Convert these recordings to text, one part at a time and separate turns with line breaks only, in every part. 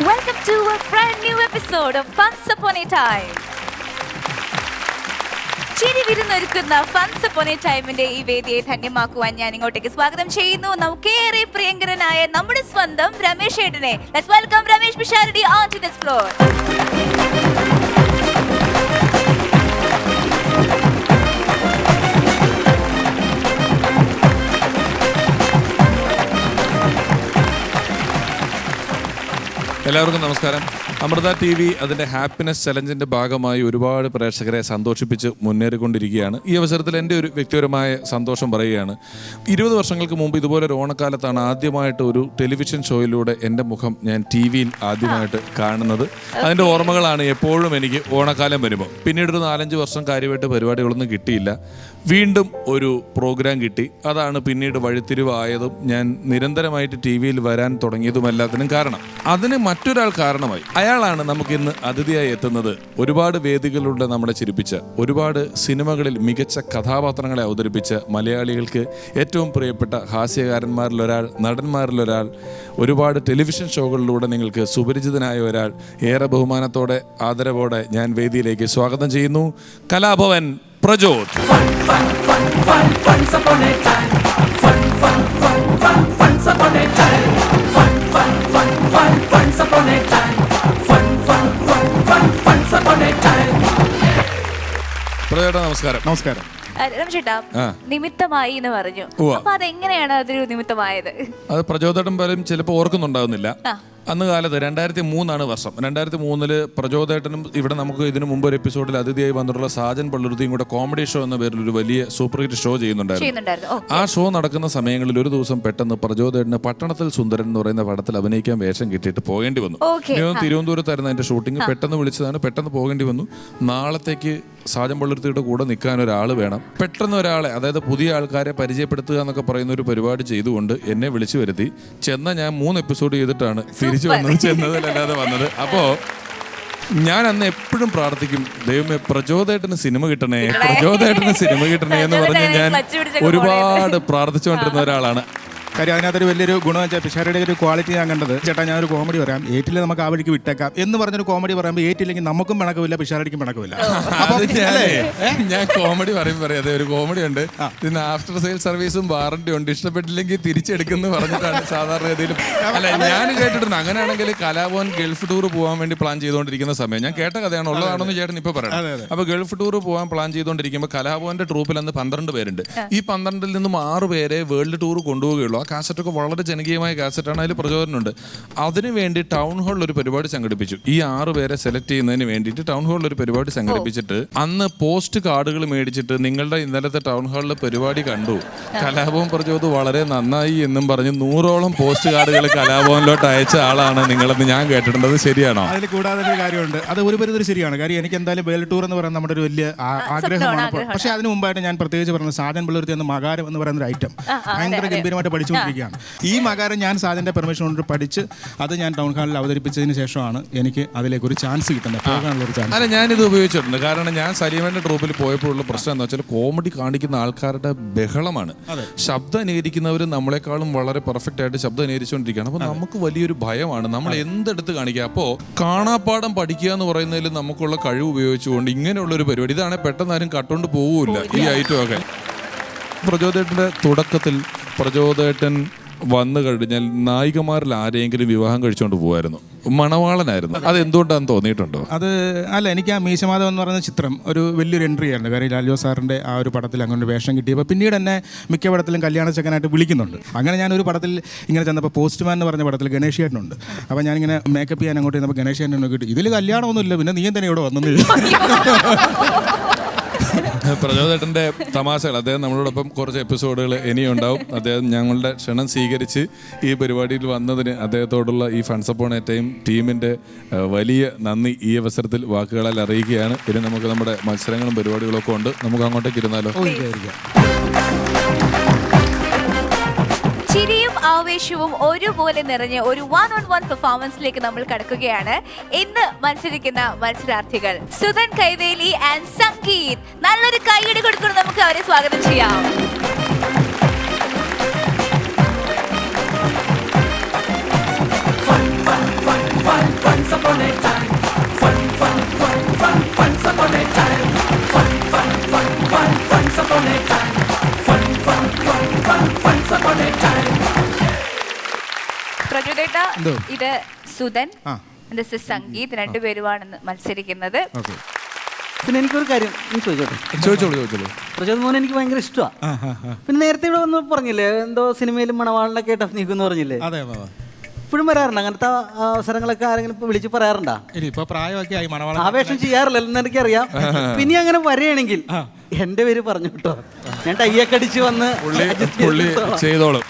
Welcome to a brand new episode of Once Upon a Time. ചിരി വിരുന്നൊരുക്കുന്ന Once Upon a Timeന്റെ ഈ വേദിയെ ധന്യമാക്കുവാൻ ഞാൻ ഇങ്ങോട്ടേക്ക് സ്വാഗതം ചെയ്യുന്നു. നമുക്കേറെ പ്രിയങ്കരനായ നമ്മുടെ സ്വന്തം രമേശ് ഏട്ടനെ. Let's welcome Ramesh Pishardi onto this floor.
എല്ലാവർക്കും നമസ്കാരം. അമൃത ടി വി അതിൻ്റെ ഹാപ്പിനെസ് ചലഞ്ചിൻ്റെ ഭാഗമായി ഒരുപാട് പ്രേക്ഷകരെ സന്തോഷിപ്പിച്ച് മുന്നേറിക്കൊണ്ടിരിക്കുകയാണ്. ഈ അവസരത്തിൽ എൻ്റെ ഒരു വ്യക്തിപരമായ സന്തോഷം പറയുകയാണ്. 20 വർഷങ്ങൾക്ക് മുമ്പ് ഇതുപോലെ ഒരു ഓണക്കാലത്താണ് ആദ്യമായിട്ട് ഒരു ടെലിവിഷൻ ഷോയിലൂടെ എൻ്റെ മുഖം ഞാൻ ടി വിയിൽ ആദ്യമായിട്ട് കാണുന്നത്. അതിൻ്റെ ഓർമ്മകളാണ് എപ്പോഴും എനിക്ക് ഓണക്കാലം വരുമ്പോൾ. പിന്നീടൊരു 4-5 വർഷം കാര്യമായിട്ട് പരിപാടികളൊന്നും കിട്ടിയില്ല. വീണ്ടും ഒരു പ്രോഗ്രാം കിട്ടി. അതാണ് പിന്നീട് വഴിത്തിരിവായതും ഞാൻ നിരന്തരമായിട്ട് ടി വിയിൽ വരാൻ തുടങ്ങിയതുമെല്ലാത്തിനും കാരണം. അതിന് മറ്റൊരാൾ കാരണമായി. അയാളാണ് നമുക്കിന്ന് അതിഥിയായി എത്തുന്നത്. ഒരുപാട് വേദികളിലൂടെ നമ്മളെ ചിരിപ്പിച്ച, ഒരുപാട് സിനിമകളിൽ മികച്ച കഥാപാത്രങ്ങളെ അവതരിപ്പിച്ച, മലയാളികൾക്ക് ഏറ്റവും പ്രിയപ്പെട്ട ഹാസ്യകാരന്മാരിലൊരാൾ, നടന്മാരിലൊരാൾ, ഒരുപാട് ടെലിവിഷൻ ഷോകളിലൂടെ നിങ്ങൾക്ക് സുപരിചിതനായ ഒരാൾ, ഏറെ ബഹുമാനത്തോടെ ആദരവോടെ ഞാൻ വേദിയിലേക്ക് സ്വാഗതം ചെയ്യുന്നു. കലാഭവൻ പ്രജോദ്. പ്രജോദ് നമസ്കാരം.
നമസ്കാരം.
രമേശേട്ടാ, നിമിത്തമായി എന്ന് പറഞ്ഞു. അപ്പൊ അതെങ്ങനെയാണ് അതൊരു നിമിത്തമായത്?
അത് പ്രചോദനം പോലും ചിലപ്പോൾ ഓർക്കുന്നുണ്ടാവുന്നില്ല. അന്ന് കാലത്ത് 2003 വർഷം. 2003 പ്രചോദേട്ടനും ഇവിടെ നമുക്ക് ഇതിനു മുമ്പ് ഒരു എപ്പിസോഡിൽ അതിഥിയായി വന്നിട്ടുള്ള സാജൻ പള്ളുരുത്തിയും കൂടെ കോമഡി ഷോ എന്ന പേരിൽ ഒരു വലിയ സൂപ്പർ ഹിറ്റ് ഷോ ചെയ്യുന്നുണ്ടായിരുന്നു. ആ ഷോ നടക്കുന്ന സമയങ്ങളിൽ ഒരു ദിവസം പെട്ടെന്ന് പ്രചോദേട്ടന് പട്ടണത്തിൽ സുന്ദരൻ എന്ന് പറയുന്ന പടത്തിൽ അഭിനയിക്കാൻ വേഷം കിട്ടിയിട്ട് പോകേണ്ടി വന്നു. തിരുവനന്തപുരത്തായിരുന്നു അതിന്റെ ഷൂട്ടിംഗ്. പെട്ടെന്ന് വിളിച്ചതാണ്, പെട്ടെന്ന് പോകേണ്ടി വന്നു. നാളത്തേക്ക് സാജൻ പള്ളുരുത്തിയുടെ കൂടെ നിൽക്കാൻ ഒരാൾ വേണം. പെട്ടെന്ന് ഒരാളെ, അതായത് പുതിയ ആൾക്കാരെ പരിചയപ്പെടുത്തുക എന്നൊക്കെ പറയുന്ന ഒരു പരിപാടി ചെയ്തുകൊണ്ട് എന്നെ വിളിച്ചു വരുത്തി. ചെന്ന ഞാൻ 3 എപ്പിസോഡ് ചെയ്തിട്ടാണ് തിരിച്ചു വന്നത്, ചെന്നതിലല്ലാതെ വന്നത്. അപ്പോ ഞാൻ അന്ന് എപ്പോഴും പ്രാർത്ഥിക്കും, ദൈവമേ പ്രചോദേട്ടന് സിനിമ കിട്ടണേ, പ്രചോദേട്ടന് സിനിമ കിട്ടണേ എന്ന് പറഞ്ഞ് ഞാൻ ഒരുപാട് പ്രാർത്ഥിച്ചുകൊണ്ടിരുന്ന ഒരാളാണ്.
കാര്യം അതിനകത്തൊരു വലിയൊരു ഗുണം വെച്ചാൽ പിഷാരയുടെ ഒരു ക്വാളിറ്റി ഞാൻ കണ്ടത്, ചേട്ടാ ഞാനൊരു കോമഡി പറയാം, ഏറ്റില് നമുക്ക് ആ വഴിക്ക് വിട്ടേക്കാം എന്ന് പറഞ്ഞൊരു കോമഡി പറയുമ്പോൾ ഏറ്റില്ലെങ്കിൽ നമുക്കും പിണക്കമില്ല, പിഷാരടിക്കും പിണക്കമില്ല.
ഞാൻ കോമഡി പറയാതെ ഒരു കോമഡി ഉണ്ട്. പിന്നെ ആഫ്റ്റർ സെയിൽ സർവീസും വാറന്റി ഉണ്ട്, ഇഷ്ടപ്പെട്ടില്ലെങ്കിൽ തിരിച്ചെടുക്കുന്നു പറഞ്ഞിട്ടാണ് സാധാരണ ഗതിയിലും. അല്ല, ഞാൻ കേട്ടിട്ടുണ്ട്. അങ്ങനെയാണെങ്കിൽ കലാഭവൻ ഗൾഫ് ടൂർ പോകാൻ വേണ്ടി പ്ലാൻ ചെയ്തുകൊണ്ടിരിക്കുന്ന സമയം, ഞാൻ കേട്ട കഥയാണ്, ഉള്ളതാണെന്ന് ചേട്ടൻ ഇപ്പൊ പറയണം. അപ്പൊ ഗൾഫ് ടൂർ പോകാൻ പ്ലാൻ ചെയ്തുകൊണ്ടിരിക്കുമ്പോൾ കലാഭവന്റെ ട്രൂപ്പിൽ അന്ന് 12 പേരുണ്ട്. ഈ 12-ൽ നിന്നും 6 പേരെ വേൾഡ് ടൂർ കൊണ്ടുപോവുകയുള്ളൂ. കാസറ്റൊക്കെ വളരെ ജനകീയമായ കാസറ്റാണ്, അതിൽ പ്രചോദനമുണ്ട്. അതിനുവേണ്ടി ടൗൺ ഹാളിൽ ഒരു പരിപാടി സംഘടിപ്പിച്ചു. ഈ 6 പേരെ സെലക്ട് ചെയ്യുന്നതിന് വേണ്ടിയിട്ട് ടൗൺ ഹാളിൽ ഒരു പരിപാടി സംഘടിപ്പിച്ചിട്ട് അന്ന് പോസ്റ്റ് കാർഡുകൾ മേടിച്ചിട്ട് നിങ്ങളുടെ ഇന്നലത്തെ ടൗൺ ഹാളിലെ പരിപാടി കണ്ടു, കലാഭവൻ പ്രചോദ് വളരെ നന്നായി എന്നും പറഞ്ഞ് 100ഓളം പോസ്റ്റ് കാർഡുകൾ കലാഭവനിലോട്ട് അയച്ച ആളാണ് നിങ്ങളെന്ന് ഞാൻ കേട്ടിട്ടുണ്ട്. അത് ശരിയാണോ?
അതിൽ കൂടാതെ ഒരു കാര്യമുണ്ട്, അത് ഒരു പരിധി ശരിയാണ്. കാര്യം എനിക്ക് എന്തായാലും വേൾഡ് ടൂർ എന്ന് പറയുന്നത് നമ്മുടെ ഒരു വലിയ ആഗ്രഹമാണ്. പക്ഷേ അതിന് മുമ്പായിട്ട് ഞാൻ പ്രത്യേകിച്ച് പറഞ്ഞത് സാജൻ പള്ളുരുത്തി എന്ന മകാരം എന്ന് പറയുന്ന ഒരു ഐറ്റം ഭയങ്കര ഗംഭീരമായിട്ട് പഠിച്ചു. ഈ മകാരം ഞാൻ സാജന്റെ പെർമിഷൻ കൊണ്ട് പഠിച്ച് അത് ഞാൻ ടൗൺ ഹാളിൽ അവതരിപ്പിച്ചതിന് ശേഷമാണ് എനിക്ക് അതിലേക്ക് ഒരു ചാൻസ് കിട്ടുന്നത്, പോകാനുള്ള ഒരു ചാൻസ്.
അല്ല, ഞാനിത് ഉപയോഗിച്ചിട്ടുണ്ട്. കാരണം ഞാൻ സലീമന്റെ ട്രൂപ്പിൽ പോയപ്പോഴുള്ള പ്രശ്നം എന്ന് വെച്ചാൽ കോമഡി കാണിക്കുന്ന ആൾക്കാരുടെ ബഹളമാണ്. ശബ്ദം അനുകരിക്കുന്നവർ നമ്മളെക്കാളും വളരെ പെർഫെക്റ്റ് ആയിട്ട് ശബ്ദം അനുകരിച്ചുകൊണ്ടിരിക്കുകയാണ്. അപ്പൊ നമുക്ക് വലിയൊരു ഭയമാണ്, നമ്മൾ എന്തെടുത്ത് കാണിക്കുക. അപ്പോൾ കാണാപ്പാടം പഠിക്കുക എന്ന് പറയുന്നതിൽ നമുക്കുള്ള കഴിവ് ഉപയോഗിച്ചുകൊണ്ട് ഇങ്ങനെയുള്ള ഒരു പരിപാടി, ഇതാണ് പെട്ടെന്ന് ആരും കട്ടുകൊണ്ട് പോവില്ല ഈ ഐറ്റം ഒക്കെ. പ്രചോദേട്ടന്റെ തുടക്കത്തിൽ പ്രചോദേട്ടൻ വന്നു കഴിഞ്ഞാൽ നായികമാരിൽ ആരെങ്കിലും വിവാഹം കഴിച്ചുകൊണ്ട് പോകുമായിരുന്നു, മണവാളനായിരുന്നു. അത് എന്തുകൊണ്ടാണെന്ന് തോന്നിയിട്ടുണ്ടോ?
അത് അല്ല, എനിക്ക് ആ മീശമാധവൻ എന്ന് പറയുന്ന ചിത്രം ഒരു വലിയൊരു എൻട്രി ആയിരുന്നു. കാര്യം ലാൽജോ സാറിൻ്റെ ആ ഒരു പടത്തിൽ അങ്ങനെ വേഷം കിട്ടിയപ്പോൾ പിന്നീട് എന്നെ മിക്ക പടത്തിലും കല്യാണ ചക്കനായിട്ട് വിളിക്കുന്നുണ്ട്. അങ്ങനെ ഞാനൊരു പടത്തിൽ ഇങ്ങനെ ചെന്നപ്പോൾ പോസ്റ്റ്മാൻ എന്ന് പറഞ്ഞ പടത്തിൽ ഗണേഷ് ചേട്ടനുണ്ട്. അപ്പോൾ ഞാനിങ്ങനെ മേക്കപ്പ് ചെയ്യാൻ അങ്ങോട്ട് ചെന്നപ്പോൾ ഗണേഷ് ചേട്ടൻ നോക്കിയിട്ട് ഇതിൽ കല്യാണമൊന്നുമില്ല, പിന്നെ നീ തന്നെ ഇവിടെ വന്നത്.
പ്രചോദേട്ടൻ്റെ തമാശകൾ, അദ്ദേഹം നമ്മളോടൊപ്പം കുറച്ച് എപ്പിസോഡുകൾ ഇനിയുണ്ടാവും. അദ്ദേഹം ഞങ്ങളുടെ ക്ഷണം സ്വീകരിച്ച് ഈ പരിപാടിയിൽ വന്നതിന് അദ്ദേഹത്തോടുള്ള ഈ ഫൺസ് അപ്പോൺ എ ടൈം ടീമിൻ്റെ വലിയ നന്ദി ഈ അവസരത്തിൽ വാക്കുകളാൽ അറിയിക്കുകയാണ്. ഇനി നമുക്ക് നമ്മുടെ മത്സരങ്ങളും പരിപാടികളും ഒക്കെ ഉണ്ട്, നമുക്ക് അങ്ങോട്ടേക്ക് ഇരുന്നാലോ?
ചിരിയും ആവേശവും ഒരുപോലെ നിറഞ്ഞ ഒരു 1-on-1 പെർഫോമൻസിലേക്ക് നമ്മൾ കടക്കുകയാണ്. ഇന്ന് മത്സരിക്കുന്ന മത്സരാർത്ഥികൾ സുധൻ കൈവേലി ആൻഡ് സംഗീത്. നല്ലൊരു കൈയടി കൊടുക്കണം, നമുക്ക് അവരെ സ്വാഗതം ചെയ്യാം.
എന്തോ
ഇത് സുധൻ,
ആ
ദിസ് ഇസ് സംഗീത്, രണ്ടുപേരുമാണ് മത്സരിക്കുന്നത്.
ഓക്കെ.
പിന്നെ എനിക്കൊരു കാര്യം ചോദിച്ചോട്ടെ.
ചോദിച്ചോളൂ.
പ്രചോദ് മോഹൻ എനിക്ക് ഭയങ്കര ഇഷ്ടമാണ്. പിന്നെ നേരത്തെ ഇവിടെ വന്ന് പറഞ്ഞില്ലേ എന്തോ സിനിമയിലും മണവാളിനൊക്കെ ആയിട്ട് അഭിനയിക്കുന്നു പറഞ്ഞില്ലേ?
അതെ.
ഇപ്പോഴും വരാറുണ്ട് അങ്ങനത്തെ അവസരങ്ങളൊക്കെ ആരെങ്കിലും ഇപ്പൊ വിളിച്ച് പറയാറുണ്ടാ?
ഇപ്പൊ പ്രായമൊക്കെ ആയി മണവാള
ആവേശം ചെയ്യാറില്ലെന്ന് എനിക്കറിയാം. പിന്നെ അങ്ങനെ വരികയാണെങ്കിൽ എന്റെ പേര് പറഞ്ഞു കേട്ടോ, ഞാൻ ടൈയൊക്കെ അടിച്ച് വന്ന്
പുള്ളി ചെയ്തോളും.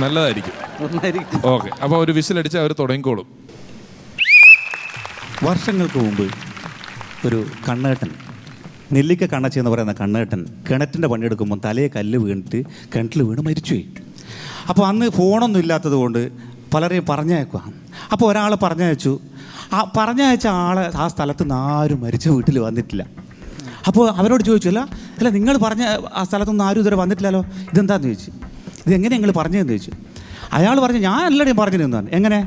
നല്ലതായിരിക്കും.
ഒന്നായിരിക്കും.
ഓക്കെ, അപ്പൊ ഒരു വിസിലടിച്ച് അവർ തുടങ്ങിക്കോളും.
വർഷങ്ങൾക്ക് മുമ്പ് ഒരു കണ്ണേട്ടൻ, നെല്ലിക്ക കണ്ണച്ചി എന്ന് പറയുന്ന കണ്ണേട്ടൻ കിണറ്റിൻ്റെ പണിയെടുക്കുമ്പോൾ തലയെ കല്ല് വീണിട്ട് കിണറ്റിൽ വീണ് മരിച്ചുപോയി. അപ്പോൾ അന്ന് ഫോണൊന്നും ഇല്ലാത്തത് കൊണ്ട് പലരെയും പറഞ്ഞയക്കുക. അപ്പോൾ ഒരാൾ പറഞ്ഞയച്ചു. ആ പറഞ്ഞയച്ച ആളെ ആ സ്ഥലത്ത് നിന്ന് ആരും മരിച്ച വീട്ടിൽ വന്നിട്ടില്ല. അപ്പോൾ അവരോട് ചോദിച്ചു, അല്ല നിങ്ങൾ പറഞ്ഞ ആ സ്ഥലത്തൊന്നും ആരും ഇതുവരെ വന്നിട്ടില്ലല്ലോ, ഇതെന്താണെന്ന് ചോദിച്ചു. ഇതെങ്ങനെ നിങ്ങൾ പറഞ്ഞതെന്ന് ചോദിച്ചു. അയാൾ പറഞ്ഞു, ഞാൻ എല്ലാവരുടെയും പറഞ്ഞു നിന്നാണ്. എങ്ങനെ?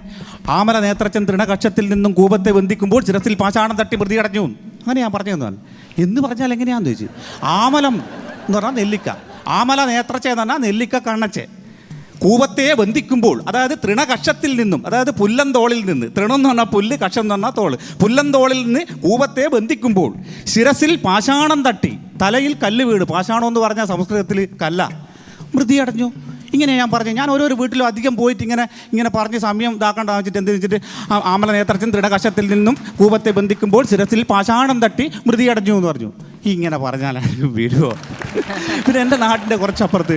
ആമല നേത്രച്ചൻ തൃണകക്ഷത്തിൽ നിന്നും കൂപത്തെ ബന്ധിക്കുമ്പോൾ ശിരസിൽ പാഷാണം തട്ടി മൃതി അടഞ്ഞു, അങ്ങനെ ഞാൻ പറഞ്ഞു തന്നാണ്. എന്ന് പറഞ്ഞാൽ എങ്ങനെയാണെന്ന് ചോദിച്ചു. ആമലം എന്ന് പറഞ്ഞാൽ നെല്ലിക്ക, ആമല നേത്രച്ച എന്ന് പറഞ്ഞാൽ നെല്ലിക്ക കണ്ണച്ചെ. കൂപത്തെ ബന്ധിക്കുമ്പോൾ, അതായത് തൃണകക്ഷത്തിൽ നിന്നും, അതായത് പുല്ലന്തോളിൽ നിന്ന്, തൃണം എന്ന് പറഞ്ഞാൽ പുല്ല്, കക്ഷം എന്ന് പറഞ്ഞാൽ തോള്, പുല്ലന്തോളിൽ നിന്ന് കൂപത്തെ ബന്ധിക്കുമ്പോൾ ശിരസിൽ പാഷാണം തട്ടി തലയിൽ കല്ല് വീട്, പാഷാണം എന്ന് പറഞ്ഞാൽ സംസ്കൃതത്തിൽ കല്ല, മൃതി അടഞ്ഞു. ഇങ്ങനെ ഞാൻ പറഞ്ഞു. ഞാൻ ഓരോരോ വീട്ടിലും അധികം പോയിട്ട് ഇങ്ങനെ പറഞ്ഞ് സമയം ഇതാക്കേണ്ട വെച്ചിട്ട് എന്ത് വെച്ചിട്ട് ആമല നേത്രച്ചൻ തൃണകക്ഷത്തിൽ നിന്നും കൂപത്തെ ബന്ധിക്കുമ്പോൾ ശിരസിൽ പാഷാണം തട്ടി മൃതി അടഞ്ഞു എന്ന് പറഞ്ഞു. ഇങ്ങനെ പറഞ്ഞാൽ വീടുവോ? പിന്നെ എൻ്റെ നാട്ടിൻ്റെ കുറച്ചപ്പുറത്ത്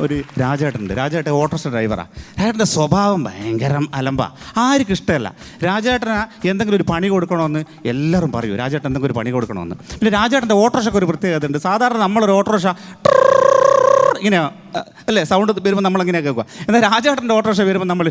ഒരു രാജേട്ടനുണ്ട്. രാജേട്ടൻ ഓട്ടോറിക്ഷ ഡ്രൈവറാണ്. രാജേട്ടൻ്റെ സ്വഭാവം ഭയങ്കര അലമ്പാ, ആർക്കും ഇഷ്ടമല്ല. രാജേട്ടന് എന്തെങ്കിലും ഒരു പണി കൊടുക്കണമെന്ന് എല്ലാവരും പറയൂ, രാജേട്ടൻ എന്തെങ്കിലും ഒരു പണി കൊടുക്കണമെന്ന്. പിന്നെ രാജേട്ടൻ്റെ ഓട്ടോറിക്ഷയ്ക്ക് ഒരു പ്രത്യേകത ഉണ്ട്. സാധാരണ നമ്മളൊരു ഓട്ടോറിക്ഷ ഇങ്ങനെ അല്ലേ സൗണ്ട് വരുമ്പോൾ നമ്മളെങ്ങനെ കേൾക്കുക. എന്നാൽ രാജേട്ടൻ്റെ ഓട്ടോറിക്ഷ വരുമ്പോൾ നമ്മൾ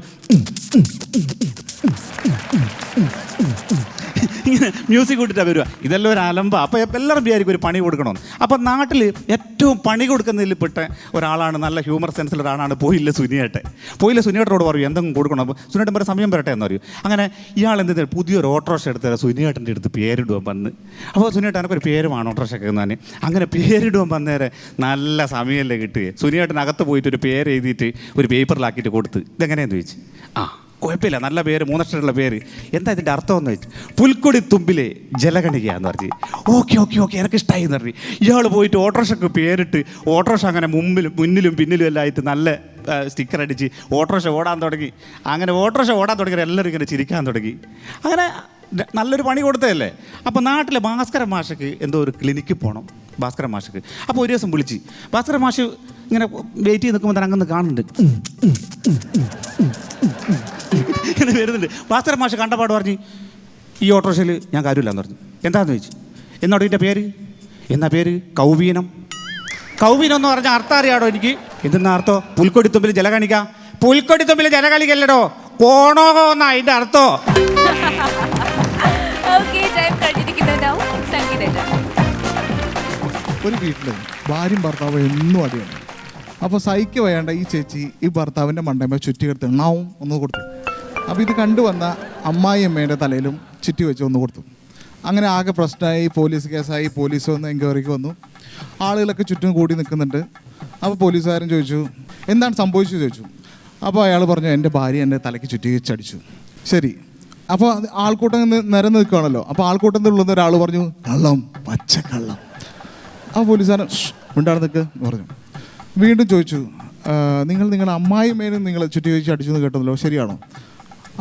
ഇങ്ങനെ മ്യൂസിക് ഇട്ടിട്ടാണ് വരിക. ഇതെല്ലാം ഒരു അലമ്പ. അപ്പോൾ എല്ലാവരും വിചാരിക്കും ഒരു പണി കൊടുക്കണമെന്ന്. അപ്പോൾ നാട്ടിൽ ഏറ്റവും പണി കൊടുക്കുന്നതിൽ പെട്ട ഒരാളാണ്, നല്ല ഹ്യൂമർ സെൻസിലുള്ള ഒരാളാണ് പോയില്ല സുനിയേട്ടൻ. പോയില്ല സുനിയേട്ടനോട് പറയും എന്തെങ്കിലും കൊടുക്കണം. അപ്പോൾ സുനിയേട്ടൻ പറയും സമയം വരട്ടെ എന്ന് പറയും. അങ്ങനെ ഇയാൾ എന്ത് പുതിയൊരു ഓട്ടോറിക്ഷ എടുത്ത് സുനിയേട്ടൻ്റെ അടുത്ത് പേരിടുവാൻ വന്ന്. അപ്പോൾ സുനിയേട്ടൻ എനിക്കൊരു പേര് വേണം ഓട്ടോറിക്ഷയ്ക്ക് ഞാൻ. അങ്ങനെ പേരിടുവാൻ വന്നേരെ നല്ല സമയമല്ലേ കിട്ടുക. സുനിയേട്ടനകത്ത് പോയിട്ട് ഒരു പേര് എഴുതിയിട്ട് ഒരു പേപ്പറിലാക്കിയിട്ട് കൊടുത്ത്. ഇതെങ്ങനെയാന്ന് ചോദിച്ചു. കുഴപ്പമില്ല, നല്ല പേര്, 3 അക്ഷരമുള്ള പേര്. എന്താ ഇതിൻ്റെ അർത്ഥം എന്ന് വെച്ചു. പുൽക്കൊടി തുമ്പിലെ ജലഗണികയാന്ന് പറഞ്ഞു. ഓക്കെ എനിക്ക് ഇഷ്ടമായി എന്ന് പറഞ്ഞു. ഇയാൾ പോയിട്ട് ഓട്ടോറിക്ഷക്ക് പേരിട്ട് ഓട്ടോറിക്ഷ അങ്ങനെ മുന്നിലും പിന്നിലും എല്ലാം ആയിട്ട് നല്ല സ്റ്റിക്കർ അടിച്ച് ഓട്ടോറിക്ഷ ഓടാൻ തുടങ്ങി. അങ്ങനെ ഓട്ടോറിക്ഷ ഓടാൻ തുടങ്ങി എല്ലാവരും ഇങ്ങനെ ചിരിക്കാൻ തുടങ്ങി. അങ്ങനെ നല്ലൊരു പണി കൊടുത്തതല്ലേ. അപ്പോൾ നാട്ടിലെ ഭാസ്കരൻ മാഷക്ക് എന്തോ ഒരു ക്ലിനിക്കിൽ പോകണം, ഭാസ്കരൻ മാഷക്ക്. അപ്പോൾ ഒരു ദിവസം വിളിച്ച് ഭാസ്കരൻ മാഷ് ഇങ്ങനെ വെയിറ്റ് ചെയ്ത് നിൽക്കുമ്പോൾ തന്നെ അങ്ങനെ കാണുന്നുണ്ട്, ഇങ്ങനെ വരുന്നുണ്ട്. ഭാസ്കരൻ മാഷ് കണ്ടപാട് പറഞ്ഞ് ഈ ഓട്ടോറിക്ഷയിൽ ഞാൻ കാര്യമില്ലെന്ന് പറഞ്ഞു. എന്താണെന്ന് ചോദിച്ചു. എന്നോട് ഇതിൻ്റെ പേര് എന്നാ പേര് കൗവീനം. കൗവീനം എന്ന് പറഞ്ഞാൽ അർത്ഥം അറിയാടോ എനിക്ക്. എന്തെന്നാ അർത്ഥം? പുൽക്കൊടിത്തുമ്പിൽ ജലകണിക. പുൽക്കൊടിത്തുമ്പിൽ ജലകളിക്കല്ലടോ, കോണോ എന്നാ അതിൻ്റെ അർത്ഥം.
ഒരു വീട്ടിൽ ഭാര്യയും ഭർത്താവും എന്നും അടിയാണ്. അപ്പോൾ സഹിക്ക് വേണ്ട ഈ ചേച്ചി ഈ ഭർത്താവിൻ്റെ മണ്ടമ്മ ചുറ്റി എടുത്ത് എണ്ണാവും ഒന്ന് കൊടുത്തു. അപ്പോൾ ഇത് കണ്ടുവന്ന അമ്മായിയമ്മേൻ്റെ തലയിലും ചുറ്റി വെച്ച് ഒന്ന് കൊടുത്തു. അങ്ങനെ ആകെ പ്രശ്നമായി, പോലീസ് കേസായി. പോലീസ് വന്ന് എൻക്വയറിക്ക് വന്നു. ആളുകളൊക്കെ ചുറ്റും കൂടി നിൽക്കുന്നുണ്ട്. അപ്പോൾ പോലീസുകാരൻ ചോദിച്ചു എന്താണ് സംഭവിച്ചു ചോദിച്ചു. അപ്പോൾ അയാൾ പറഞ്ഞു എൻ്റെ ഭാര്യ എൻ്റെ തലയ്ക്ക് ചുറ്റി വെച്ചടിച്ചു. ശരി, അപ്പോൾ ആൾക്കൂട്ടം നിരന്ന് നിൽക്കുകയാണല്ലോ. അപ്പോൾ ആൾക്കൂട്ടത്തിലുള്ളുന്ന ഒരാൾ പറഞ്ഞു കള്ളം, പച്ചക്കള്ളം. ആ പോലീസുകാരൻ ഉണ്ടാകുന്ന നിൽക്കുക എന്ന് പറഞ്ഞു. വീണ്ടും ചോദിച്ചു നിങ്ങളുടെ അമ്മായിമ്മേനും നിങ്ങൾ ചുറ്റി വെച്ച് അടിച്ചു എന്ന് കേട്ടല്ലോ, ശരിയാണോ?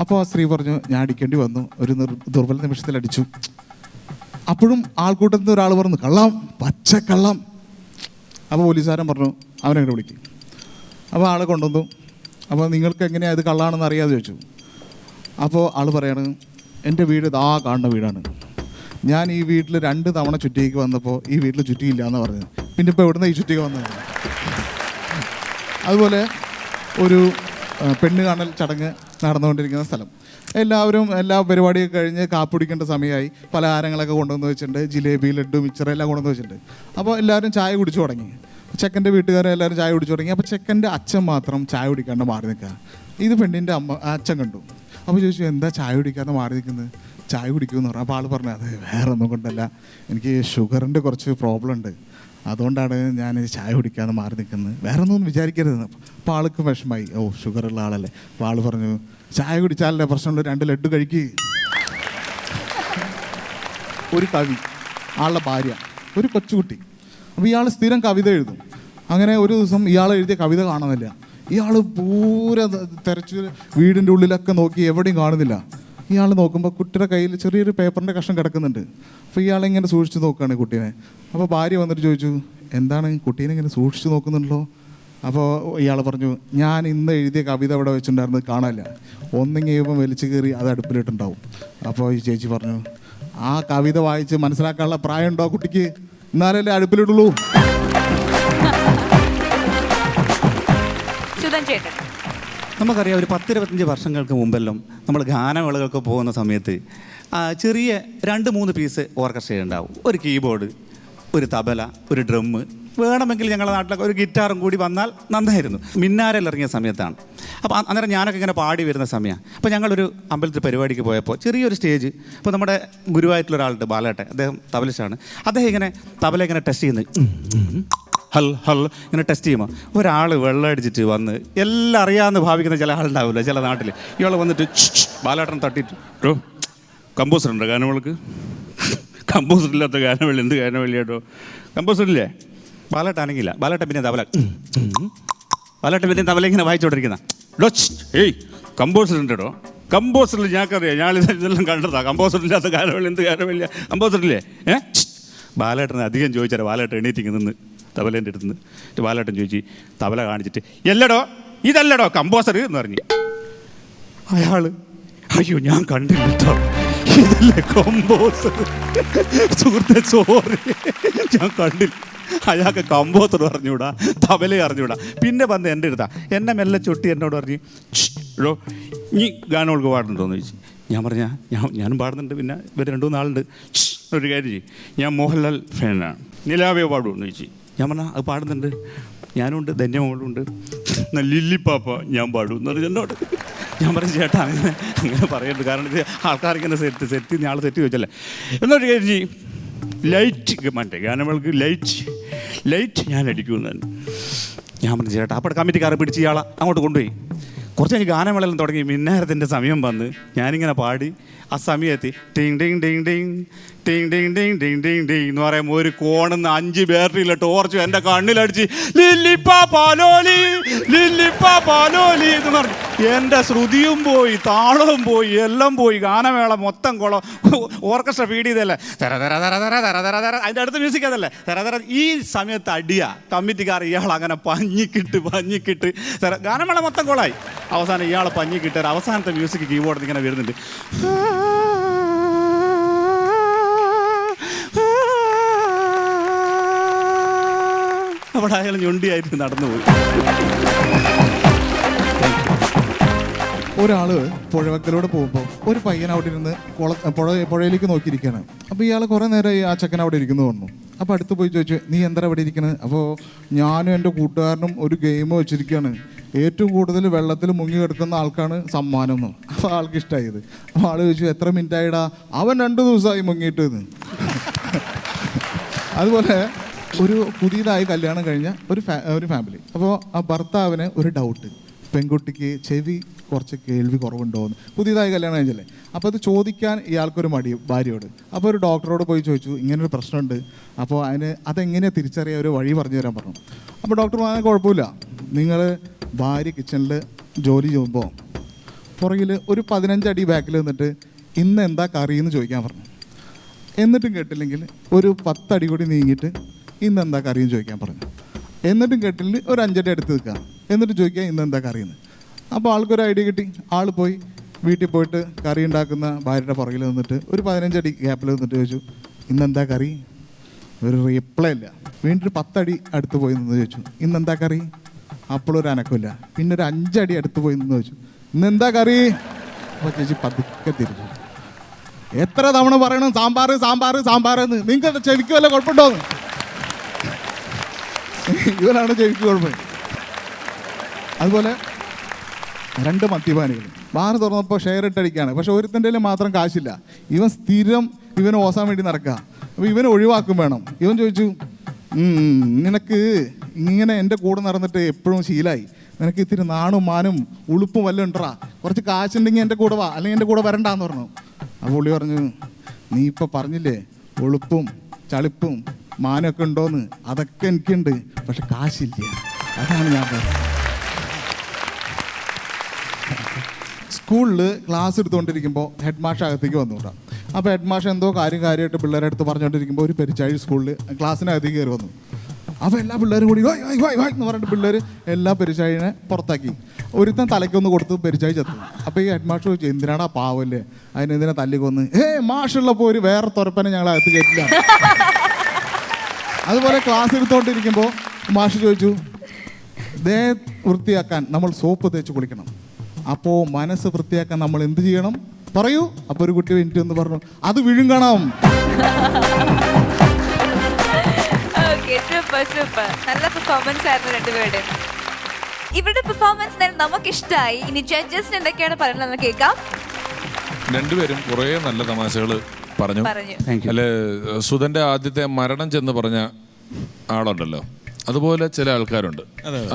അപ്പോൾ ആ സ്ത്രീ പറഞ്ഞു ഞാൻ അടിക്കേണ്ടി വന്നു, ഒരു ദുർബല നിമിഷത്തിൽ അടിച്ചു. അപ്പോഴും ആൾക്കൂട്ടത്തിൽ നിന്ന് ഒരാൾ പറഞ്ഞു കള്ളം, പച്ചക്കള്ളം. അപ്പോൾ പോലീസുകാരൻ പറഞ്ഞു അവനെങ്ങനെ വിളിക്കും. അപ്പോൾ ആളെ കൊണ്ടുവന്നു. അപ്പോൾ നിങ്ങൾക്ക് എങ്ങനെയാണ് ഇത് കള്ളാണെന്ന് അറിയാതെ ചോദിച്ചു. അപ്പോൾ ആൾ പറയാണ് എൻ്റെ വീട് ഇതാ കാണുന്ന വീടാണ്, ഞാൻ ഈ വീട്ടിൽ 2 തവണ ചുറ്റിക്ക് വന്നപ്പോൾ ഈ വീട്ടിൽ ചുറ്റിയില്ല എന്ന് പറഞ്ഞത്, പിന്നെ ഇപ്പോൾ എവിടുന്ന ഈ ചുറ്റിക്ക് വന്നത്. അതുപോലെ ഒരു പെണ്ണ് കാണൽ ചടങ്ങ് നടന്നുകൊണ്ടിരിക്കുന്ന സ്ഥലം. എല്ലാവരും എല്ലാ പരിപാടിയൊക്കെ കഴിഞ്ഞ് കാപ്പിടിക്കേണ്ട സമയമായി. പലഹാരങ്ങളൊക്കെ കൊണ്ടുവന്ന് വെച്ചിട്ടുണ്ട്, ജിലേബി, ലഡ്ഡു, മിച്ചർ എല്ലാം കൊണ്ടുവന്ന് വെച്ചിട്ടുണ്ട്. അപ്പോൾ എല്ലാവരും ചായ കുടിച്ചു തുടങ്ങി. ചെക്കൻ്റെ വീട്ടുകാരും എല്ലാവരും ചായ കുടിച്ചു തുടങ്ങി. അപ്പോൾ ചെക്കൻ്റെ അച്ഛൻ മാത്രം ചായ കുടിക്കാണ്ട് മാറി നിൽക്കുക. ഇത് പെണ്ണിൻ്റെ അച്ഛൻ കണ്ടു. അപ്പോൾ ചോദിച്ചു എന്താ ചായ കുടിക്കാതെ മാറി നിൽക്കുന്നത്, ചായ കുടിക്കുമെന്ന് പറഞ്ഞു. അപ്പോൾ ആൾ പറഞ്ഞു അത് വേറെ ഒന്നും കൊണ്ടല്ല, എനിക്ക് ഷുഗറിൻ്റെ കുറച്ച് പ്രോബ്ലം ഉണ്ട്, അതുകൊണ്ടാണ് ഞാൻ ചായ കുടിക്കാതെ മാറി നിൽക്കുന്നത്, വേറെ ഒന്നും വിചാരിക്കരുതെന്ന്. അപ്പോൾ ആൾക്ക് വിഷമായി, ഓ ഷുഗറുള്ള ആളല്ലേ. അപ്പോൾ ആൾ പറഞ്ഞു ചായ കുടിച്ചാലല്ലേ പ്രശ്നമുള്ള 2 ലഡ്ഡു കഴിക്കുക. ഒരു കവി, ആളുടെ ഭാര്യ, ഒരു കൊച്ചുകുട്ടി. അപ്പോൾ ഇയാൾ സ്ഥിരം കവിത എഴുതും. അങ്ങനെ ഒരു ദിവസം ഇയാൾ എഴുതിയ കവിത കാണുന്നില്ല. ഇയാൾ പൂര തെരച്ച് വീടിൻ്റെ ഉള്ളിലൊക്കെ നോക്കി, എവിടെയും കാണുന്നില്ല. ഇയാൾ നോക്കുമ്പോൾ കുട്ടിയുടെ കയ്യിൽ ചെറിയൊരു പേപ്പറിൻ്റെ കഷ്ണം കിടക്കുന്നുണ്ട്. അപ്പോൾ ഇയാളിങ്ങനെ സൂക്ഷിച്ച് നോക്കുകയാണ് കുട്ടീനെ. അപ്പോൾ ഭാര്യ വന്നിട്ട് ചോദിച്ചു, എന്താണ് കുട്ടീനെ ഇങ്ങനെ സൂക്ഷിച്ച് നോക്കുന്നുണ്ടല്ലോ? അപ്പോൾ ഇയാൾ പറഞ്ഞു, ഞാൻ ഇന്ന് എഴുതിയ കവിത ഇവിടെ വെച്ചിട്ടുണ്ടായിരുന്നത് കാണാനില്ല, ഒന്നെങ്കിലും വലിച്ചു കയറി അത് അടുപ്പിലിട്ടുണ്ടാവും. അപ്പോൾ ഈ ചേച്ചി പറഞ്ഞു, ആ കവിത വായിച്ച് മനസ്സിലാക്കാനുള്ള പ്രായം ഉണ്ടോ കുട്ടിക്ക്? എന്നാലല്ലേ അടുപ്പിലിട്ടുള്ളൂ.
നമുക്കറിയാം, ഒരു 10-25 വർഷങ്ങൾക്ക് മുമ്പെല്ലാം നമ്മൾ ഗാനമേളകൾക്ക് പോകുന്ന സമയത്ത് ചെറിയ 2-3 പീസ് ഓർക്കസ്ട്ര ഉണ്ടാവും. ഒരു കീബോർഡ്, ഒരു തബല, ഒരു ഡ്രമ്മ്, വേണമെങ്കിൽ ഞങ്ങളുടെ നാട്ടിലൊക്കെ ഒരു ഗിറ്റാറും കൂടി വന്നാൽ നന്നായിരുന്നു. മിന്നാരൽ ഇറങ്ങിയ സമയത്താണ്. അപ്പോൾ അന്നേരം ഞാനൊക്കെ ഇങ്ങനെ പാടി വരുന്ന സമയമാണ്. അപ്പോൾ ഞങ്ങളൊരു അമ്പലത്തിൽ പരിപാടിക്ക് പോയപ്പോൾ ചെറിയൊരു സ്റ്റേജ്, ഇപ്പോൾ നമ്മുടെ ഗുരുവായിട്ടുള്ള ഒരാളുണ്ട്, ബാലേട്ടൻ, അദ്ദേഹം തബലിസ്റ്റാണ്. അദ്ദേഹം ഇങ്ങനെ തബല ഇങ്ങനെ ടെസ്റ്റ് ചെയ്യുന്നത്, ഹൽ ഹൽ ഇങ്ങനെ ടെസ്റ്റ് ചെയ്യുമ്പോൾ ഒരാൾ വെള്ളം അടിച്ചിട്ട് വന്ന് എല്ലാം അറിയാമെന്ന് ഭാവിക്കുന്ന ചില ആളുണ്ടാവില്ല ചില നാട്ടിൽ. ഇയാൾ വന്നിട്ട് ബാലേട്ടൻ തട്ടിയിട്ട്, കമ്പോസർ ഉണ്ടോ ഗാനമേളക്ക്? കമ്പോസർ ഇല്ലാത്ത ഗാനമേള എന്ത് ഗാനമേളയാട്ടോ? കമ്പോസർ ഇല്ലേ? ബാലേട്ടാണെങ്കില്ല. ബാലേട്ടൻ പിന്നെ തബല, ബാലേട്ടൻ പിന്നെ തബല ഇങ്ങനെ വായിച്ചോണ്ടിരിക്കുന്ന, ഏയ് കമ്പോസർ ഉണ്ടോ? കമ്പോസറിൽ ഞങ്ങൾക്കറിയാം, ഞാൻ ഇതെല്ലാം കണ്ടതാ. കമ്പോസർ ഇല്ലാത്ത ഗാനമേള എന്ത് ഗാനമേള? കമ്പോസർ ഇല്ലേ? ബാലേട്ടനെ അധികം ചോദിച്ചാൽ ബാലേട്ടൻ എണീറ്റിങ് നിന്ന് തബലേൻ്റെ അടുത്ത് നിന്ന് ബാലേട്ടൻ ചോദിച്ചു, തബല കാണിച്ചിട്ട്, എല്ലടോ ഇതല്ലടോ കമ്പോസർ എന്ന് പറഞ്ഞു. അയാൾ, അയ്യോ ഞാൻ കണ്ടില്ല കേട്ടോ, ഇതല്ലേ കമ്പോസർ. സുഹൃത്തെ സോറി, ഞാൻ കണ്ടില്ല. അയാൾക്ക് കമ്പോസർ അറിഞ്ഞൂടാ, തബല അറിഞ്ഞൂടാ. പിന്നെ വന്ന് എൻ്റെ അടുത്താ എന്നെ മെല്ലെ ചൊട്ടി എന്നോട് പറഞ്ഞു, എടോ നീ ഗാനങ്ങൾക്ക് പാടുന്നുണ്ടോയെന്ന് ചോദിച്ചു. ഞാൻ പറഞ്ഞാൽ ഞാനും പാടുന്നുണ്ട്, പിന്നെ ഇവർ 2-3 ആളുണ്ട്. ഒരു കാര്യം ചെയ്യും, ഞാൻ മോഹൻലാൽ ഫാനാണ്, നിലാവേ പാടുമെന്ന് ചോദിച്ചു. ഞാൻ പറഞ്ഞാൽ അത് പാടുന്നുണ്ട്, ഞാനുണ്ട്, ധന്യമോളുണ്ട്, ലില്ലിപ്പാപ്പ ഞാൻ പാടും എന്ന് പറഞ്ഞു എന്നോട്. ഞാൻ പറഞ്ഞു, ചേട്ടാ അങ്ങനെ പറയരുത്, കാരണം ഇത് ആൾക്കാരിങ്ങനെ സെറ്റ് ആൾ സെറ്റ് ചോദിച്ചല്ലേ. എന്നൊരു കാര്യം ചെയ്യും, ലൈറ്റ് മറ്റേ ഗാനമേളക്ക് ലൈറ്റ് ഞാൻ അടിക്കുമെന്ന് തന്നെ. ഞാൻ പറഞ്ഞു, ചേട്ടാ അപ്പോൾ കമ്മിറ്റിക്കാരെ പിടിച്ച് ഇയാളെ അങ്ങോട്ട് കൊണ്ടുപോയി. കുറച്ച് കഴിഞ്ഞ് ഗാനമേളെല്ലാം തുടങ്ങി. മിന്നാരത്തിൻ്റെ സമയം വന്ന് ഞാനിങ്ങനെ പാടി, ആ സമയത്ത് ടിങ് ടിങ് ടിങ് ടിങ് ടിങ് ടിങ് ടിങ് ടിങ് ടിങ് ടിങ് എന്ന് പറയുമ്പോൾ ഒരു കോണെന്ന് 5 ബാറ്ററിയിലെ ടോർച്ച് എൻ്റെ കണ്ണിലടിച്ച് ലില്ലിപ്പാ പാലോലി എന്ന് പറഞ്ഞു. എൻ്റെ ശ്രുതിയും പോയി, താളവും പോയി, എല്ലാം പോയി. ഗാനമേള മൊത്തം കുളം. ഓർക്കസ്ട്ര ഫീഡ് ചെയ്തല്ലേ, തര തര തര തര തര തര തര, അതിൻ്റെ അടുത്ത മ്യൂസിക് അതല്ലേ, തര തര. ഈ സമയത്ത് അടിയാ കമ്മിറ്റിക്കാർ ഇയാൾ അങ്ങനെ പഞ്ഞിക്കിട്ട് ഗാനമേള മൊത്തം കുളമായി. അവസാനം ഇയാൾ പഞ്ഞിക്കിട്ട് അവസാനത്തെ മ്യൂസിക് കീബോർഡിൽ ഇങ്ങനെ വരുന്നുണ്ട്. അവിടെ അയാൾ ഞൊണ്ടിയായിട്ട് നടന്നുപോയി.
ഒരാൾ പുഴവക്കലൂടെ പോകുമ്പോൾ ഒരു പയ്യൻ അവിടെ ഇരുന്ന് പുഴയിലേക്ക് നോക്കിയിരിക്കുകയാണ്. അപ്പോൾ ഇയാൾ കുറേ നേരമായി ആ ചെക്കൻ അവിടെ ഇരിക്കുന്നു തോന്നുന്നു. അപ്പോൾ അടുത്ത് പോയി ചോദിച്ചു, നീ എന്താ അവിടെ ഇരിക്കുന്നത്? അപ്പോൾ ഞാനും എൻ്റെ കൂട്ടുകാരനും ഒരു ഗെയിം വെച്ചിരിക്കുകയാണ്, ഏറ്റവും കൂടുതൽ വെള്ളത്തിൽ മുങ്ങി കിടക്കുന്ന ആൾക്കാണ് സമ്മാനം എന്ന്. അപ്പോൾ ആൾക്ക് ഇഷ്ടമായത്. അപ്പോൾ ആൾ ചോദിച്ചു, എത്ര മിനിറ്റ് ആയിടാ? അവൻ 2 ദിവസമായി മുങ്ങിയിട്ട് എന്ന്. അതുപോലെ ഒരു പുതിയതായി കല്യാണം കഴിഞ്ഞ ഒരു ഫാമിലി. അപ്പോൾ ആ ഭർത്താവിന് ഒരു ഡൗട്ട്, പെൺകുട്ടിക്ക് ചെവി കുറച്ച് കേൾവി കുറവുണ്ടോ എന്ന്. പുതിയതായി കല്യാണം കഴിഞ്ഞല്ലേ. അപ്പോൾ അത് ചോദിക്കാൻ ഇയാൾക്കൊരു മടി ഭാര്യയോട്. അപ്പോൾ ഒരു ഡോക്ടറോട് പോയി ചോദിച്ചു, ഇങ്ങനൊരു പ്രശ്നമുണ്ട്, അപ്പോൾ അതെങ്ങനെയാണ് തിരിച്ചറിയാൻ ഒരു വഴി പറഞ്ഞു തരാൻ പറഞ്ഞു. അപ്പോൾ ഡോക്ടർ പറഞ്ഞാൽ കുഴപ്പമില്ല, നിങ്ങൾ ഭാര്യ കിച്ചണിൽ ജോലി ചെയ്യുമ്പോൾ പുറകിൽ ഒരു 15 അടി ബാക്കിൽ നിന്നിട്ട് ഇന്ന് എന്താ കറിയെന്ന് ചോദിക്കാൻ പറഞ്ഞു. എന്നിട്ടും കേട്ടില്ലെങ്കിൽ ഒരു 10 അടി കൂടി നീങ്ങിയിട്ട് ഇന്ന് എന്താ കറിയെന്ന് ചോദിക്കാൻ പറഞ്ഞു. എന്നിട്ടും കേട്ടില്ലെങ്കിൽ ഒരു 5 അടി അടുത്ത് നിൽക്കുക, എന്നിട്ട് ചോദിക്കുക ഇന്ന് എന്താ കറിയെന്ന്. അപ്പോൾ ആൾക്കൊരു ഐഡിയ കിട്ടി. ആൾ പോയി വീട്ടിൽ പോയിട്ട് കറി ഉണ്ടാക്കുന്ന ഭാര്യയുടെ പുറകിൽ നിന്നിട്ട് ഒരു 15 അടി ഗ്യാപ്പിൽ നിന്നിട്ട് ചോദിച്ചു, ഇന്നെന്താ കറി? ഒരു റിപ്ലൈ ഇല്ല. വീണ്ടും 10 അടി അടുത്ത് പോയി നിന്ന് ചോദിച്ചു, ഇന്നെന്താ കറി? അപ്പോഴൊരു അനക്കമില്ല. പിന്നെ ഒരു 5 അടി അടുത്ത് പോയി നിന്ന് ചോദിച്ചു, ഇന്നെന്താ കറി? അപ്പോൾ ചേച്ചി പതുക്കെ തിരിച്ചു, എത്ര തവണ പറയണം സാമ്പാർ സാമ്പാർ സാമ്പാർ എന്ന്? നിങ്ങൾക്ക് ചെവിക്ക് വല്ല കുഴപ്പമുണ്ടോന്ന്? ഇവനാണ് ചെവിക്ക് കുഴപ്പം. അതുപോലെ 2 മദ്യപാനികൾ ബാറ് തുറന്നപ്പോൾ ഷെയർ ഇട്ടടിക്കുകയാണ്. പക്ഷെ ഒരുത്തൻ്റെ മാത്രം കാശില്ല. ഇവൻ സ്ഥിരം ഇവന് ഓസാൻ വേണ്ടി നടക്കുക. അപ്പോൾ ഇവനെ ഒഴിവാക്കും വേണം. ഇവൻ ചോദിച്ചു, നിനക്ക് ഇങ്ങനെ എൻ്റെ കൂടെ നടന്നിട്ട് എപ്പോഴും ശീലമായി, നിനക്ക് ഇത്തിരി നാണും മാനും ഉളുപ്പും വല്ലതും ഉണ്ടറാ, കുറച്ച് കാശുണ്ടെങ്കിൽ എൻ്റെ കൂടെ വാ, അല്ലെങ്കിൽ എൻ്റെ കൂടെ വരണ്ടാന്ന് പറഞ്ഞു. അപ്പോൾ പുള്ളി പറഞ്ഞു, നീ ഇപ്പോൾ പറഞ്ഞില്ലേ ഉളുപ്പും ചളിപ്പും മാനൊക്കെ ഉണ്ടോന്ന്, അതൊക്കെ എനിക്കുണ്ട്, പക്ഷെ കാശില്ല. അതാണ് ഞാൻ പറഞ്ഞത്. സ്കൂളിൽ ക്ലാസ് എടുത്തുകൊണ്ടിരിക്കുമ്പോൾ ഹെഡ് മാഷ് അകത്തേക്ക് വന്നുകൂടാ. അപ്പോൾ ഹെഡ് മാഷ് എന്തോ കാര്യമായിട്ട് പിള്ളേരെ അടുത്ത് പറഞ്ഞുകൊണ്ടിരിക്കുമ്പോൾ ഒരു പെരിച്ചാഴി സ്കൂളിൽ ക്ലാസ്സിനകത്തേക്ക് കയറി വന്നു. അപ്പോൾ എല്ലാ പിള്ളേരും കൂടി വായ് വായ് വായ് വായ് എന്ന് പറഞ്ഞിട്ട് പിള്ളേർ എല്ലാ പെരിച്ചാഴിനെ പുറത്താക്കി. ഒരുത്തൻ തലയ്ക്കൊന്ന് കൊടുത്ത് പെരിച്ചാഴി ചത്തു. അപ്പോൾ ഈ ഹെഡ് മാഷ് ചോദിച്ചു, എന്തിനാടാ പാവല്ലേ, അതിനെന്തിനാ തല്ലിക്കൊന്ന്? മാഷുള്ളപ്പോൾ ഒരു വേറെ തുറപ്പനെ ഞങ്ങൾ അകത്ത് കയറ്റില്ല. അതുപോലെ ക്ലാസ് എടുത്തുകൊണ്ടിരിക്കുമ്പോൾ മാഷ് ചോദിച്ചു, ദേ വൃത്തിയാക്കാൻ നമ്മൾ സോപ്പ് തേച്ച് കുളിക്കണം, അപ്പോൾ മനസ്സ് വൃത്തിയാക്കാൻ നമ്മൾ എന്ത് ചെയ്യണം പറയൂ? അപ്പോൾ ഒരു കുട്ടി എനിക്ക് ഒന്ന് പറഞ്ഞു, അത് വിഴുങ്ങണം.
സൂപ്പർ, നല്ല പെർഫോമൻസ് ആയിരുന്നു രണ്ടുപേരുടെയും. ഇവരുടെ പെർഫോമൻസ് നമുക്ക് ഇഷ്ടമായി. ഇനി ജഡ്ജസിന് എന്തൊക്കെയാണ് പറയുന്നത് കേൾക്കാം.
രണ്ടുപേരും കുറേ നല്ല തമാശകൾ പറഞ്ഞു. അല്ലെ, സുധന്റെ ആദ്യത്തെ മരണം ചെന്ന് പറഞ്ഞ ആളുണ്ടല്ലോ, അതുപോലെ ചില ആൾക്കാരുണ്ട്,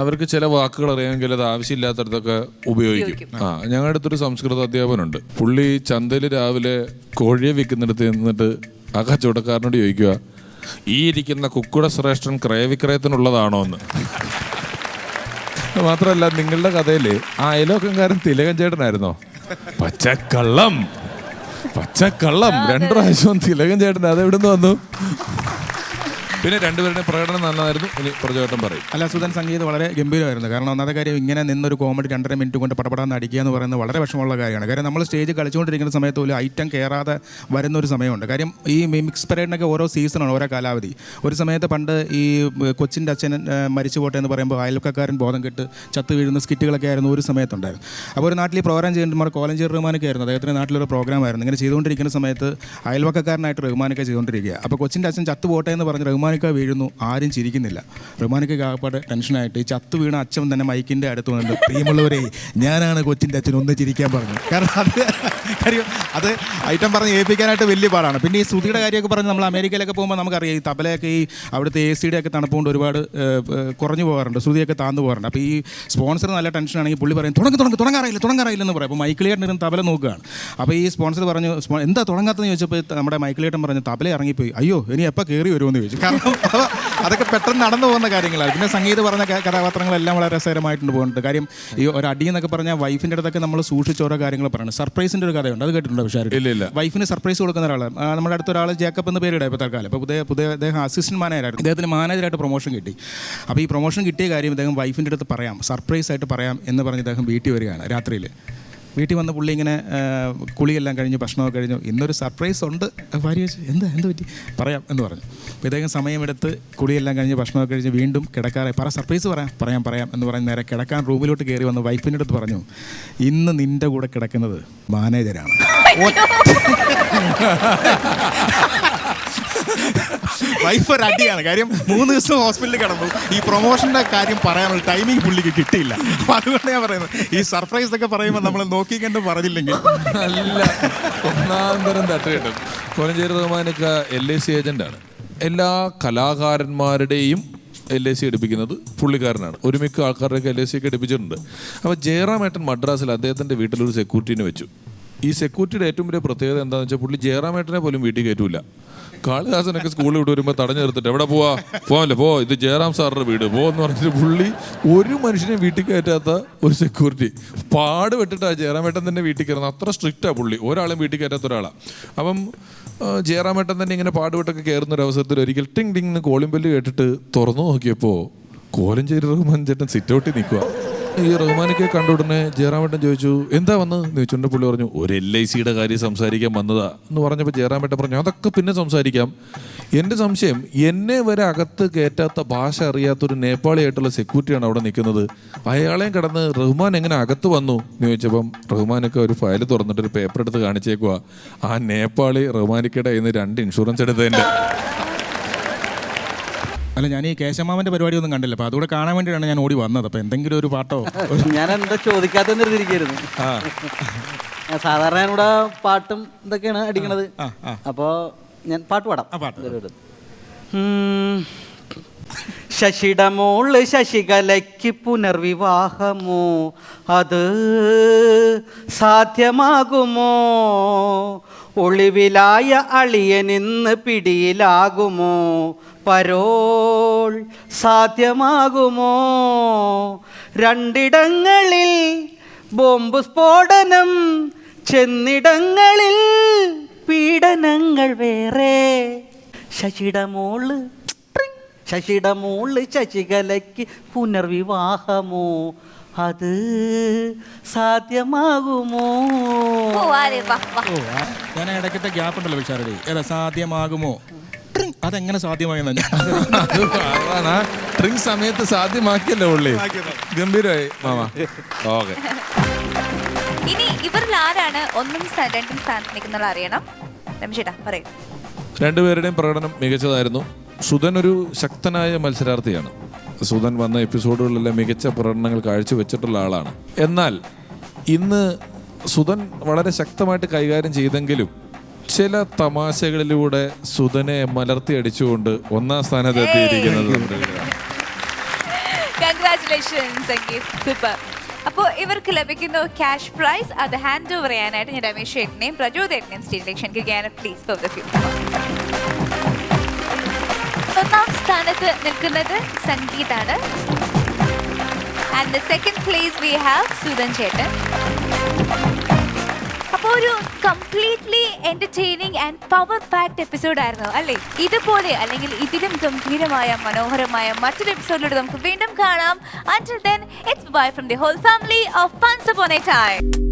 അവർക്ക് ചില വാക്കുകൾ അറിയാമെങ്കിൽ അത് ആവശ്യമില്ലാത്തടത്തൊക്കെ ഉപയോഗിക്കും. ഞങ്ങളുടെ അടുത്തൊരു സംസ്കൃത അധ്യാപകനുണ്ട്. പുള്ളി ചന്തയിൽ രാവിലെ കോഴിയെ വിൽക്കുന്നിടത്ത് നിന്നിട്ട് ആ കച്ചവടക്കാരനോട് ചോദിക്കുക, ഈ ഇരിക്കുന്ന കുക്കുട ശ്രേഷ്ഠൻ ക്രയവിക്രയത്തിനുള്ളതാണോ എന്ന്. മാത്രമല്ല, നിങ്ങളുടെ കഥയില് ആ അയലോക്കംകാരൻ തിലകൻ ചേട്ടനായിരുന്നോ? പച്ചക്കള്ളം 2 പ്രാവശ്യം തിലകൻ ചേട്ടൻ, അതെവിടുന്ന് വന്നു? പിന്നെ രണ്ടുപേരുടെ പ്രകടനം നല്ലതായിരുന്നു. ഇനി പ്രചോദനം പറയും.
അല്ല, സുധൻ സംഗീതം വളരെ ഗംഭീരമായിരുന്നു. കാരണം ഒന്നാമത്തെ കാര്യം, ഇങ്ങനെ നിന്നൊരു കോമഡി 2.5 മിനിറ്റ് കൊണ്ട് പടപടാന്ന് അടിക്കുക എന്ന് പറയുന്നത് വളരെ വിഷമമുള്ള കാര്യമാണ്. കാര്യം നമ്മൾ സ്റ്റേജ് കളിച്ചുകൊണ്ടിരിക്കുന്ന സമയത്ത് പോലും ഐറ്റം കയറാതെ വരുന്നൊരു സമയമുണ്ട്. കാര്യം ഈ മിക്സ് പരേഡിനൊക്കെ ഓരോ സീസണാണ്, ഓരോ കാലാവധി. ഒരു സമയത്ത് പണ്ട് ഈ കൊച്ചിൻ്റെ അച്ഛൻ മരിച്ചു പോട്ടെ എന്ന് പറയുമ്പോൾ അയൽവക്കക്കാരൻ ബോധം കെട്ട് ചത്ത് വീഴുന്ന സ്കിറ്റുകളൊക്കെ ആയിരുന്നു ഒരു സമയത്തുണ്ടായിരുന്നു. അപ്പോൾ ഒരു നാട്ടിൽ ഈ പ്രോഗ്രാം ചെയ്യുമ്പോൾ കോലഞ്ചേരി റഹ്മാനൊക്കെ ആയിരുന്നു, അദ്ദേഹത്തിൻ്റെ നാട്ടിലൊരു പ്രോഗ്രാമായിരുന്നു. ഇങ്ങനെ ചെയ്തുകൊണ്ടിരിക്കുന്ന സമയത്ത് അയൽവക്കക്കാരനായിട്ട് റഹ്മാനൊക്കെ ചെയ്തുകൊണ്ടിരിക്കുക. അപ്പോൾ കൊച്ചിൻ്റെ അച്ഛൻ ചത്ത് പോട്ടെ എന്ന് പറഞ്ഞ് റഹ്മാനൊക്കെ വീഴുന്നു, ആരും ചിരിക്കുന്നില്ല. റഹ്മാനൊക്കെ ആകപ്പാട് ടെൻഷനായിട്ട് ഈ ചത്ത് വീണ അച്ഛൻ തന്നെ മൈക്കിൻ്റെ അടുത്ത് വന്നിട്ട്, പ്രിയമുള്ളവരെ, ഞാനാണ് കൊച്ചിൻ്റെ അച്ഛൻ, ഒന്ന് ചിരിക്കാൻ പറഞ്ഞു. കാരണം അത് ഐറ്റം പറഞ്ഞ് ഏൽപ്പിക്കാനായിട്ട് വലിയ പാടാണ്. പിന്നെ ഈ ശ്രുതിയുടെ കാര്യമൊക്കെ പറഞ്ഞ് നമ്മൾ അമേരിക്കയിലൊക്കെ പോകുമ്പോൾ നമുക്കറിയാം, ഈ തബലയൊക്കെ ഈ അവിടുത്തെ AC ഒക്കെ തണുപ്പുകൊണ്ട് ഒരുപാട് കുറഞ്ഞു പോകാറുണ്ട്, ശ്രുതിയൊക്കെ താന്നു പോകാറുണ്ട്. അപ്പോൾ ഈ സ്പോൺസർ നല്ല ടെൻഷനാണെങ്കിൽ പുള്ളി പറയും, തുടങ്ങാറായില്ലെന്ന് പറയും. അപ്പോൾ മൈക്കിളിയേട്ടൻ തബല നോക്കുകയാണ്. അപ്പോൾ ഈ സ്പോൺസർ പറഞ്ഞു, എന്താ തുടങ്ങാത്തതെന്ന് ചോദിച്ചപ്പോൾ നമ്മുടെ മൈക്കിളിയേട്ടൻ പറഞ്ഞു, തബല ഇറങ്ങിപ്പോയി. അയ്യോ, ഇനി എപ്പോൾ കയറി വരുമെന്ന് ചോദിച്ചു. കാരണം അതൊക്കെ പെട്ടെന്ന് നടന്നു പോകുന്ന കാര്യങ്ങളാണ്. പിന്നെ സംഗീതം പറഞ്ഞ കഥാപാത്രങ്ങളെല്ലാം വളരെ രസകരമായിട്ടുണ്ട് പോകുന്നുണ്ട്. കാര്യം ഈ ഒരു അടി എന്നൊക്കെ പറഞ്ഞാൽ വൈഫിൻ്റെ അടുത്തൊക്കെ നമ്മൾ സൂക്ഷിച്ച ഓരോ കാര്യങ്ങൾ പറയുന്നത്. സർപ്രൈസിൻ്റെ ഒരു കഥയുണ്ട്, അത് കേട്ടിട്ടുണ്ടോ? പക്ഷേ വൈഫിന് സർപ്രൈസ് കൊടുക്കുന്ന ഒരാളാണ്. നമ്മുടെ അടുത്തൊരാൾ ജേക്കബ് എന്ന് പേരിടാം ഇപ്പോൾ തൽക്കാലം. അപ്പോൾ അദ്ദേഹം അസിസ്റ്റന്റ് മാനേജറായിരുന്നു. ഇദ്ദേഹത്തിന് മാനേജറായിട്ട് പ്രൊമോഷൻ കിട്ടി. അപ്പോൾ ഈ പ്രൊമോഷൻ കിട്ടിയ കാര്യം ഇദ്ദേഹം വൈഫിൻ്റെ അടുത്ത് പറയാം, സർപ്രൈസ് ആയിട്ട് പറയാം എന്ന് പറഞ്ഞ് ഇദ്ദേഹം വീട്ടിൽ വരികയാണ്. രാത്രിയിൽ വീട്ടിൽ വന്ന പുള്ളി ഇങ്ങനെ കുളിയെല്ലാം കഴിഞ്ഞ് ഭക്ഷണമൊക്കെ കഴിഞ്ഞു, ഇന്നൊരു സർപ്രൈസ് ഉണ്ട്. ഭാര്യ വെച്ച് എന്ത് പറ്റി പറയാം എന്ന് പറഞ്ഞു. അപ്പോൾ ഇദ്ദേഹം സമയമെടുത്ത് കുളിയെല്ലാം കഴിഞ്ഞ് ഭക്ഷണമൊക്കെ കഴിഞ്ഞ് വീണ്ടും കിടക്കാറായി. സർപ്രൈസ് പറയാം എന്ന് പറഞ്ഞ് നേരെ കിടക്കാൻ റൂമിലോട്ട് കയറി വന്ന് വൈഫിൻ്റെ അടുത്ത് പറഞ്ഞു, ഇന്ന് നിൻ്റെ കൂടെ കിടക്കുന്നത് മാനേജരാണ്. വൈഫ് ഒരു അടിയാണ്. കാര്യം 3 ദിവസം ഹോസ്പിറ്റലിൽ കിടന്നു. ഈ പ്രൊമോഷൻ്റെ കാര്യം പറയാനുള്ള ടൈമിങ് പുള്ളിക്ക് കിട്ടിയില്ല. അപ്പോൾ അതുകൊണ്ട് ഞാൻ പറയുന്നത്, ഈ സർപ്രൈസ് ഒക്കെ പറയുമ്പോൾ നമ്മൾ നോക്കിക്കണ്ട് പറഞ്ഞില്ലെങ്കിൽ
നല്ല ഒന്നാം തരം തട്ട് കിട്ടും. കോലഞ്ചേരി റഹ്മാനൊക്കെ LIC ഏജന്റാണ്. എല്ലാ കലാകാരന്മാരുടെയും LIC എടുപ്പിക്കുന്നത് പുള്ളിക്കാരനാണ്. ഒരുമിക്ക ആൾക്കാരുടെയൊക്കെ LIC ഒക്കെ എടുപ്പിച്ചിട്ടുണ്ട്. അപ്പോൾ ജയറാമേട്ടൻ മദ്രാസിൽ അദ്ദേഹത്തിൻ്റെ വീട്ടിലൊരു സെക്യൂരിറ്റീനെ വെച്ചു. ഈ സെക്യൂരിറ്റിയുടെ ഏറ്റവും വലിയ പ്രത്യേകത എന്താണെന്ന് വെച്ചാൽ, പുള്ളി ജയറാമേട്ടനെ പോലും വീട്ടിൽ കയറ്റൂല. കാളിദാസനൊക്കെ സ്കൂളിൽ വിട്ട് വരുമ്പോൾ തടഞ്ഞു നിർത്തിട്ട്, എവിടെ പോവാല്ലേ, ഇത് ജയറാം സാറിൻ്റെ വീട് എന്ന് പറഞ്ഞിട്ട് പുള്ളി ഒരു മനുഷ്യനെ വീട്ടിൽ കയറ്റാത്ത ഒരു സെക്യൂരിറ്റി. പാടുപെട്ടിട്ടാണ് ജയറാമേട്ടൻ തന്നെ വീട്ടിൽ കയറുന്നത്. അത്ര സ്ട്രിക്റ്റാണ് പുള്ളി, ഒരാളും വീട്ടിൽ കയറ്റാത്ത ഒരാളാണ്. അപ്പം ജയറാമേട്ടൻ തന്നെ ഇങ്ങനെ പാടുപെട്ടൊക്കെ കയറുന്ന ഒരു അവസരത്തിൽ ഒരിക്കൽ ടിങ് ടിങ് എന്ന് കോളിംഗ് ബെല്ല് കേട്ടിട്ട് തുറന്നു നോക്കിയപ്പോൾ കോലഞ്ചേരി റഹ്മാൻ ചേട്ടൻ സിറ്റ് ഔട്ടിൽ നിൽക്കുക. ഈ റഹ്മാനൊക്കെ കണ്ടുടനെ ജയറാമേട്ടൻ ചോദിച്ചു, എന്താ വന്നതെന്ന് ചോദിച്ചുകൊണ്ട് പുള്ളി പറഞ്ഞു, ഒരു LICയുടെ കാര്യം സംസാരിക്കാൻ വന്നതാ എന്ന് പറഞ്ഞപ്പോൾ ജയറാമേട്ടൻ പറഞ്ഞു, അതൊക്കെ പിന്നെ സംസാരിക്കാം. എൻ്റെ സംശയം, എന്നെ വരെ അകത്ത് കയറ്റാത്ത ഭാഷ അറിയാത്തൊരു നേപ്പാളിയായിട്ടുള്ള സെക്യൂരിറ്റിയാണ് അവിടെ നിൽക്കുന്നത്, അയാളെയും കടന്ന് റഹ്മാൻ എങ്ങനെ അകത്ത് വന്നു എന്ന് ചോദിച്ചപ്പം റഹ്മാനൊക്കെ ഒരു ഫയൽ തുറന്നിട്ട് ഒരു പേപ്പർ എടുത്ത് കാണിച്ചേക്കുക. ആ നേപ്പാളി റഹ്മാനിക്കയുടെ ഇന്ന് 2 ഇൻഷുറൻസ് എടുത്തതിൻ്റെ.
അല്ല, ഞാൻ ഈ കേശമാമൻ്റെ പരിപാടിയൊന്നും കണ്ടില്ല. അപ്പോൾ അതുകൂടെ കാണാൻ വേണ്ടിയാണ് ഞാൻ ഓടി വന്നത്. അപ്പോൾ എന്തെങ്കിലും ഒരു പാട്ടോ
ഞാൻ എന്താ ചോദിക്കാത്തെന്ന് ഇരുന്നിരിക്കുന്നു. സാധാരണ ഞാനിവിടെ പാട്ടും ഇതൊക്കെയാണ് അടിക്കണത്. അപ്പോൾ ഞാൻ പാട്ട് പാടാം. ശശിയുടെ മോള് ശശികലയ്ക്ക് പുനർവിവാഹമോ, അത് സാധ്യമാകുമോ? ഒളിവിലായ അളിയനിന്ന് പിടിയിലാകുമോ? പരോൾ സാധ്യമാകുമോ? രണ്ടിടങ്ങളിൽ ബോംബ് സ്ഫോടനം, ചെന്നിടങ്ങളിൽ പീഡനങ്ങൾ വേറെ. ശശിയുടെ മോള് ശശികലയ്ക്ക് പുനർവിവാഹമോ, അത് സാധ്യമാകുമോ?
ഓ, ആരെ, വാ, വാ.
ഓ ഞാൻ ഇടയ്ക്കത്തെ ഗ്യാപ്പ് ഉണ്ടല്ലോ വിശാരടി, ഏതാ സാധ്യമാകുമോ? അതെങ്ങനെ സാധ്യമാകുന്ന
ഡ്രിങ്ക് സമയത്ത് സാധ്യമാക്കിയല്ലോ പുള്ളി. ഗംഭീരമായി മാമ. ഓക്കെ,
ഇനി ഇവരിൽ ആരാണ് ഒന്നും രണ്ടും സ്ഥാനത്ത് നിൽക്കുന്നത് അറിയണം. രമേശേട്ടാ പറയൂ.
രണ്ടുപേരുടെയും പ്രകടനം മികച്ചതായിരുന്നു. സുധൻ ഒരു ശക്തനായ മത്സരാർത്ഥിയാണ്. സുധൻ വന്ന എപ്പിസോഡുകളിലെല്ലാം മികച്ച പ്രകടനങ്ങൾ കാഴ്ചവെച്ചിട്ടുള്ള ആളാണ്. എന്നാൽ ഇന്ന് സുധൻ വളരെ ശക്തമായിട്ട് കൈകാര്യം ചെയ്തെങ്കിലും ചില തമാശകളിലൂടെ സുധനെ മലർത്തി അടിച്ചുകൊണ്ട് ഒന്നാം സ്ഥാനത്ത് എത്തിയിരിക്കുന്നത്.
Congratulations Sangeeth, super. അപ്പോൾ ഇവർക്ക് ലഭിക്കുന്ന ക്യാഷ് പ്രൈസ് അത് ഹാൻഡ് ഓവർ ചെയ്യാനായിട്ട് ഞാൻ രമേശ് ചേട്ടനെയും പ്രചോദേട്ടനെയും സ്റ്റേജിലേക്ക് ക്ഷണിക്കുകയാണ്. Please for the few. ഒന്നാം സ്ഥാനത്ത് നിൽക്കുന്നത് സംഗീതാണ്. And the second place we have Sudhan ചേട്ടൻ. അപ്പോൾ ഒരു completely entertaining and power packed episode ആയിരുന്നു അല്ലേ? ഇതുപോലെ അല്ലെങ്കിൽ ഇതിലും ഗംഭീരമായ മനോഹരമായ മറ്റൊരു എപ്പിസോഡിലൂടെ നമുക്ക് വീണ്ടും കാണാം. Until then, it's bye from the whole family of Once Upon a Time.